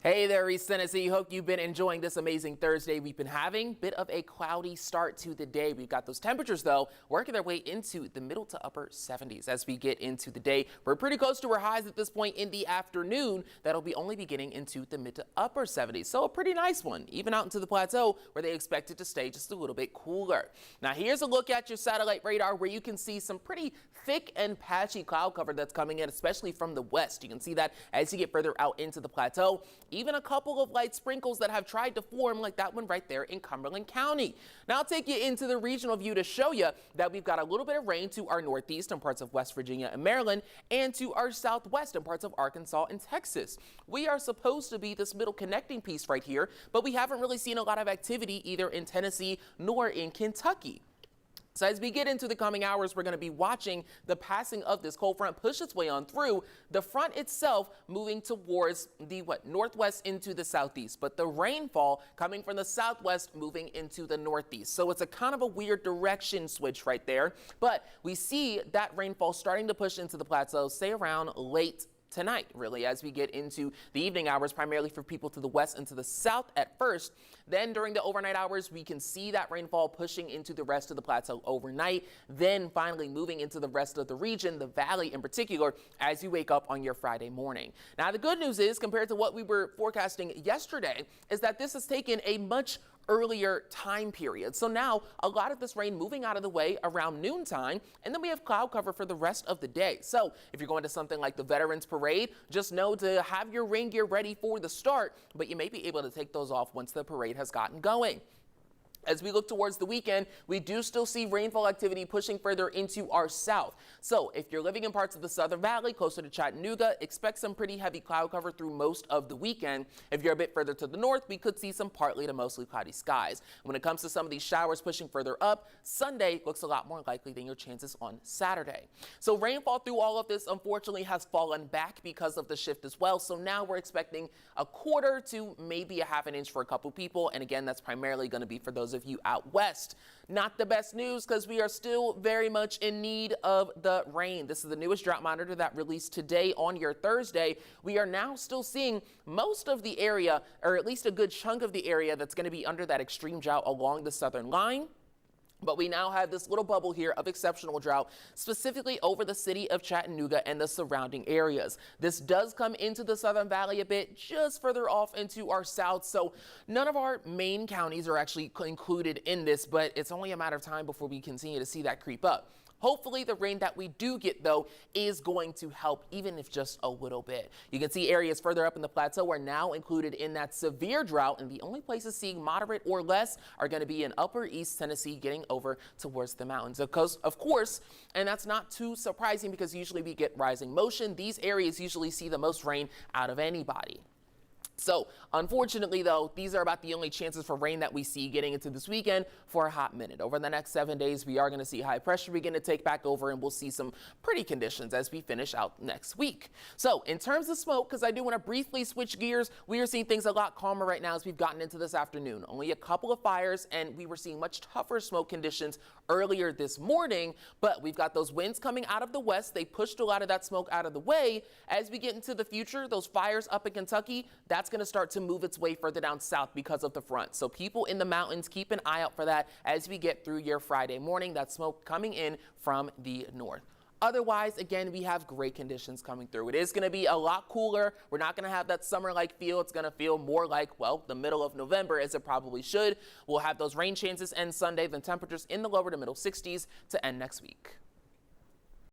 Hey there, East Tennessee. Hope you've been enjoying this amazing Thursday we've been having. Bit of a cloudy start to the day. We've got those temperatures, though, working their way into the middle to upper 70s as we get into the day. We're pretty close to our highs at this point in the afternoon. That'll be only beginning into the mid to upper 70s. So a pretty nice one, even out into the plateau where they expect it to stay just a little bit cooler. Now, here's a look at your satellite radar where you can see some pretty thick and patchy cloud cover that's coming in, especially from the west. You can see that as you get further out into the plateau. Even a couple of light sprinkles that have tried to form, like that one right there in Cumberland County. Now I'll take you into the regional view to show you that we've got a little bit of rain to our northeast in parts of West Virginia and Maryland, and to our southwest in parts of Arkansas and Texas. We are supposed to be this middle connecting piece right here, but we haven't really seen a lot of activity either in Tennessee nor in Kentucky. So as we get into the coming hours, we're going to be watching the passing of this cold front push its way on through. The front itself moving towards the northwest into the southeast, but the rainfall coming from the southwest moving into the northeast. So it's a kind of a weird direction switch right there. But we see that rainfall starting to push into the plateau, say around late tonight, really, as we get into the evening hours, primarily for people to the west and to the south at first. Then during the overnight hours, we can see that rainfall pushing into the rest of the plateau overnight, then finally moving into the rest of the region, the valley in particular, as you wake up on your Friday morning. Now, the good news is, compared to what we were forecasting yesterday, is that this has taken a much earlier time period. So now a lot of this rain moving out of the way around noontime, and then we have cloud cover for the rest of the day. So if you're going to something like the Veterans Parade, just know to have your rain gear ready for the start, but you may be able to take those off once the parade has gotten going. As we look towards the weekend, we do still see rainfall activity pushing further into our south. So if you're living in parts of the Southern Valley, closer to Chattanooga, expect some pretty heavy cloud cover through most of the weekend. If you're a bit further to the north, we could see some partly to mostly cloudy skies. When it comes to some of these showers pushing further up, Sunday looks a lot more likely than your chances on Saturday. So rainfall through all of this, unfortunately, has fallen back because of the shift as well. So now we're expecting a quarter to maybe a half an inch for a couple people. And again, that's primarily going to be for those of you out west. Not the best news, because we are still very much in need of the rain. This is the newest drought monitor that released today on your Thursday. We are now still seeing most of the area, or at least a good chunk of the area, that's going to be under that extreme drought along the southern line. But we now have this little bubble here of exceptional drought, specifically over the city of Chattanooga and the surrounding areas. This does come into the Southern Valley a bit, just further off into our south. So none of our main counties are actually included in this, but it's only a matter of time before we continue to see that creep up. Hopefully the rain that we do get, though, is going to help, even if just a little bit. You can see areas further up in the plateau are now included in that severe drought, and the only places seeing moderate or less are going to be in upper East Tennessee, getting over towards the mountains. Of course, and that's not too surprising, because usually we get rising motion. These areas usually see the most rain out of anybody. So unfortunately, though, these are about the only chances for rain that we see getting into this weekend for a hot minute. Over the next 7 days, we are going to see high pressure begin to take back over, and we'll see some pretty conditions as we finish out next week. So in terms of smoke, because I do want to briefly switch gears, we are seeing things a lot calmer right now as we've gotten into this afternoon. Only a couple of fires, and we were seeing much tougher smoke conditions earlier this morning, but we've got those winds coming out of the west. They pushed a lot of that smoke out of the way. As we get into the future, those fires up in Kentucky, that's going to start to move its way further down south because of the front. So people in the mountains, keep an eye out for that as we get through your Friday morning, that smoke coming in from the north. Otherwise, again, we have great conditions coming through. It is going to be a lot cooler. We're not going to have that summer-like feel. It's going to feel more like, well, the middle of November, as it probably should. We'll have those rain chances end Sunday, then temperatures in the lower to middle 60s to end next week.